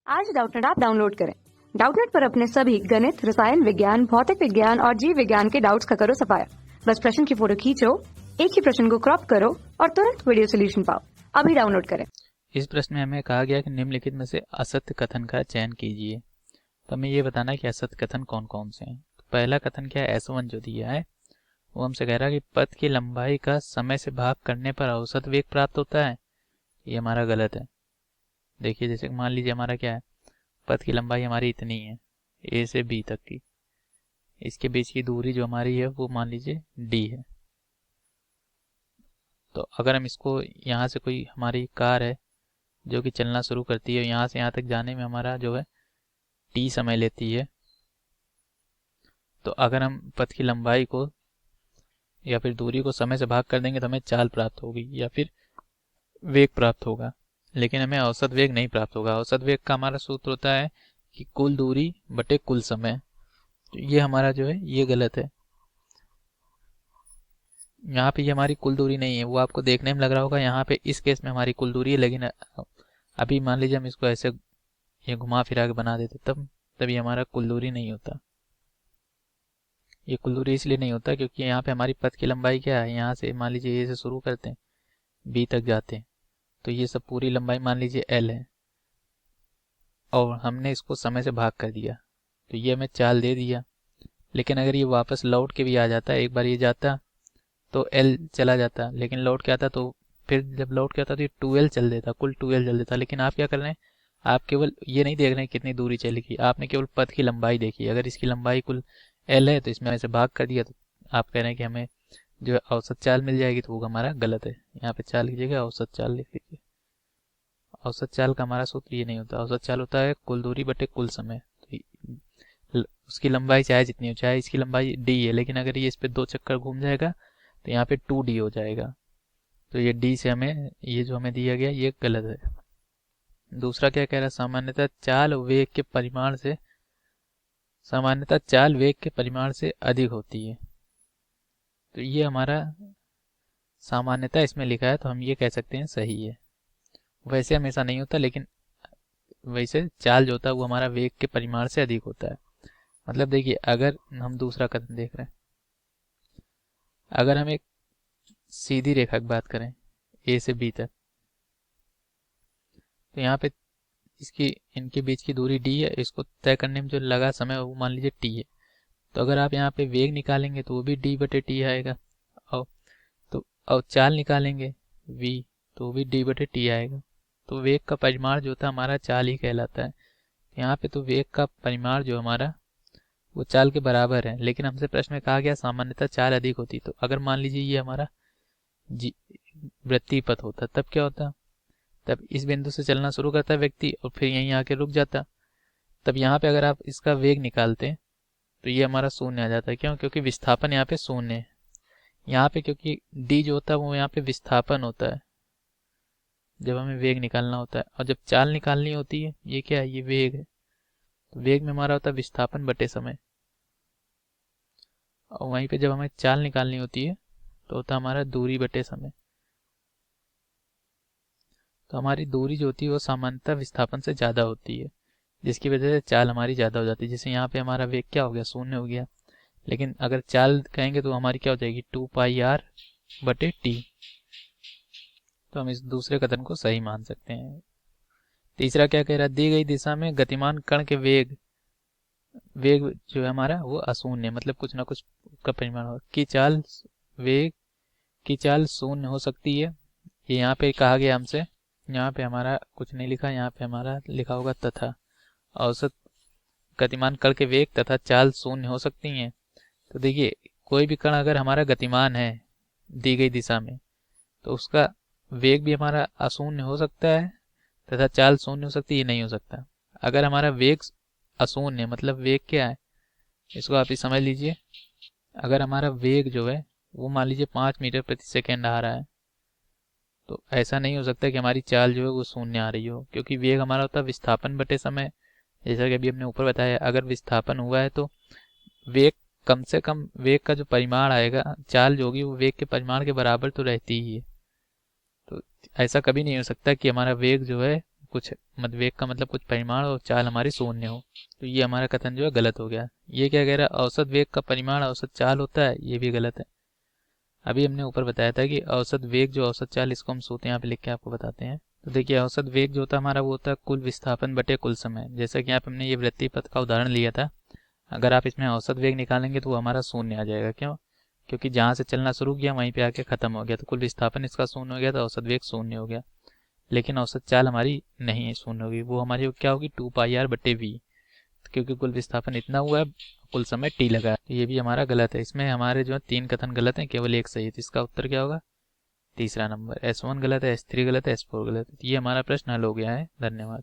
आज Doubtnut app download करें। Doubtnut पर अपने सभी गणित, रसायन विज्ञान, भौतिक विज्ञान और जीव विज्ञान के डाउट्स का करो सफाया। बस प्रश्न की फोटो खींचो, एक ही प्रश्न को क्रॉप करो और तुरंत वीडियो सोल्यूशन पाओ। अभी डाउनलोड करें। इस प्रश्न में हमें कहा गया कि निम्नलिखित में से असत्य कथन का चयन कीजिए। तो हमें ये बताना है कि असत्य कथन कौन कौन से हैं। तो पहला कथन क्या है, S1 जो दिया है वो हमसे कह रहा है कि पथ की लंबाई का समय से भाग करने पर औसत वेग प्राप्त होता है। ये हमारा गलत है। देखिए, जैसे मान लीजिए हमारा क्या है, पथ की लंबाई हमारी इतनी है A से B तक की, इसके बीच की दूरी जो हमारी है वो मान लीजिए D है। तो अगर हम इसको यहाँ से, कोई हमारी कार है जो कि चलना शुरू करती है, यहाँ से यहाँ तक जाने में हमारा जो है T समय लेती है, तो अगर हम पथ की लंबाई को या फिर दूरी को समय से भाग कर देंगे तो हमें चाल प्राप्त होगी या फिर वेग प्राप्त होगा, लेकिन हमें औसत वेग नहीं प्राप्त होगा। औसत वेग का हमारा सूत्र होता है कि कुल दूरी बटे कुल समय। तो ये हमारा जो है ये गलत है। यहाँ पे ये हमारी कुल दूरी नहीं है, वो आपको देखने में लग रहा होगा यहाँ पे इस केस में हमारी कुल दूरी है, लेकिन अभी मान लीजिए हम इसको ऐसे ये घुमा फिरा के बना देते तब ये हमारा कुल दूरी नहीं होता। ये कुल दूरी इसलिए नहीं होता क्योंकि यहाँ पे हमारी पथ की लंबाई क्या है, यहाँ से मान लीजिए ए से शुरू करते हैं बी तक जाते हैं, तो ये सब पूरी लंबाई मान लीजिए एल है और हमने इसको समय से भाग कर दिया तो ये हमें चाल दे दिया। लेकिन अगर ये वापस लौट के भी आ जाता, एक बार ये जाता तो एल चला जाता, लेकिन लौट के आता तो फिर जब लौट के आता तो ये 2L चल देता, कुल 2L चल देता। लेकिन आप क्या कर रहे हैं, आप केवल ये नहीं देख रहे हैं कितनी दूरी चलेगी, आपने केवल पथ की लंबाई देखी। अगर इसकी लंबाई कुल L है तो इसमें ऐसे भाग कर दिया, तो आप कह रहे हैं कि हमें जो है औसत चाल मिल जाएगी, तो वो हमारा गलत है। यहाँ पे चाल की जगह औसत चाल लिख लीजिए। औसत चाल का हमारा सूत्र ये नहीं होता। औसत चाल होता है कुल दूरी बटे कुल समय। तो उसकी लंबाई चाहे जितनी हो, चाहे इसकी लंबाई D है, लेकिन अगर ये इस पे 2 चक्कर घूम जाएगा तो यहाँ पे 2D हो जाएगा। तो ये D से हमें ये जो हमें दिया गया ये गलत है। दूसरा क्या कह रहा है, सामान्यतः चाल वेग के परिमाण से अधिक होती है। तो ये हमारा सामान्यतः इसमें लिखा है, तो हम ये कह सकते हैं सही है। वैसे हमेशा नहीं होता, लेकिन वैसे चाल जो होता है वो हमारा वेग के परिमाण से अधिक होता है। मतलब देखिए, अगर हम दूसरा कथन देख रहे हैं, अगर हम एक सीधी रेखा की बात करें A से B तक, तो यहाँ पे इनके बीच की दूरी D है, इसको तय करने में जो लगा समय वो मान लीजिए T है। तो अगर आप यहाँ पे वेग निकालेंगे तो वो भी D बटे T आएगा, और और चाल निकालेंगे V तो वो भी D बटे T आएगा। तो वेग का परिमाण जो होता है हमारा चाल ही कहलाता है। यहाँ पे तो वेग का परिमाण जो हमारा वो चाल के बराबर है, लेकिन हमसे प्रश्न में कहा गया सामान्यतः चाल अधिक होती। तो अगर मान लीजिए ये हमारा वृत्तीय पथ होता तब क्या होता, तब इस बिंदु से चलना शुरू करता व्यक्ति और फिर यहीं आके रुक जाता। तब यहाँ पे अगर आप इसका वेग निकालते हैं तो ये हमारा शून्य आ जाता है। क्यों? क्योंकि विस्थापन यहाँ पे शून्य है। यहाँ पे क्योंकि D जो होता है वो यहाँ पे विस्थापन होता है जब हमें वेग निकालना होता है, और जब चाल निकालनी होती है ये क्या है, ये वेग है। तो वेग में हमारा होता है विस्थापन बटे समय, और वहीं पे जब हमें चाल निकालनी होती है तो होता है हमारा दूरी बटे समय। तो हमारी दूरी जो होती है वो सामान्यतः विस्थापन से ज़्यादा होती है, जिसकी वजह से चाल हमारी ज़्यादा हो जाती है। जैसे यहाँ पे हमारा वेग क्या हो गया, शून्य हो गया, लेकिन अगर चाल कहेंगे तो हमारी क्या हो जाएगी, 2πr बटे T। तो हम इस दूसरे कथन को सही मान सकते हैं। तीसरा क्या कह रहा है, दी गई दिशा में गतिमान कण के वेग जो है हमारा वो अशून्य, मतलब कुछ ना कुछ का परिमाण हो की चाल वेग की चाल शून्य हो सकती है। ये यहाँ पे कहा गया हमसे, यहाँ पे हमारा कुछ नहीं लिखा, यहाँ पे हमारा लिखा होगा तथा औसत गतिमान कण के वेग तथा चाल शून्य हो सकती हैं। तो देखिए, कोई भी कण अगर हमारा गतिमान है दी गई दिशा में तो उसका वेग भी हमारा अशून्य हो सकता है तथा चाल शून्य हो सकती है, ये नहीं हो सकता। अगर हमारा वेग अशून्य मतलब वेग क्या है, इसको आप ही समझ लीजिए। अगर हमारा वेग जो है वो मान लीजिए 5 मीटर प्रति सेकेंड आ रहा है, तो ऐसा नहीं हो सकता कि हमारी चाल जो है वो शून्य आ रही हो, क्योंकि वेग हमारा होता है विस्थापन बटे समय। जैसा कि अभी हमने ऊपर बताया, अगर विस्थापन हुआ है तो वेग कम से कम, वेग का जो परिमाण आएगा, चाल जो होगी वो वेग के परिमाण के बराबर तो रहती ही है। तो ऐसा कभी नहीं हो सकता कि हमारा वेग जो है कुछ वेग का मतलब कुछ परिमाण और चाल हमारी शून्य हो, तो ये हमारा कथन जो है गलत हो गया। ये क्या कह रहा है, औसत वेग का परिमाण औसत चाल होता है, ये भी गलत है। अभी हमने ऊपर बताया था कि औसत वेग जो औसत चाल, इसको हम सूत्र यहाँ पे लिख के आपको बताते हैं। तो देखिए औसत वेग जो होता है हमारा, वो होता है कुल विस्थापन बटे कुल समय। जैसा कि यहाँ पे हमने ये वृत्तीय पथ का उदाहरण लिया था, अगर आप इसमें औसत वेग निकालेंगे तो वो हमारा शून्य आ जाएगा। क्यों? क्योंकि जहाँ से चलना शुरू किया वहीं पे आके खत्म हो गया, तो कुल विस्थापन इसका शून्य हो गया, तो औसत वेग शून्य हो गया। लेकिन औसत चाल हमारी नहीं है, शून्य होगी, वो हमारी क्या होगी 2πr बटे v, क्योंकि कुल विस्थापन इतना हुआ है, कुल समय t लगा है। तो ये भी हमारा गलत है। इसमें हमारे जो 3 कथन गलत हैं, केवल एक सही है। तो इसका उत्तर क्या होगा? तीसरा नंबर, S1 गलत है, S3 गलत है, S4 गलत है। तो ये हमारा प्रश्न हल हो गया है। धन्यवाद।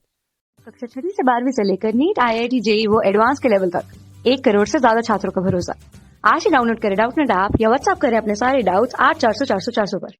कक्षा 6वीं से 12वीं से लेकर नीट, IIT, JEE वो एडवांस के लेवल तक 1 करोड़ से ज्यादा छात्रों का भरोसा। आज ही डाउनलोड करें डाउटनेट ऐप या व्हाट्सएप करें अपने सारे डाउट्स 8400 400 400 पर।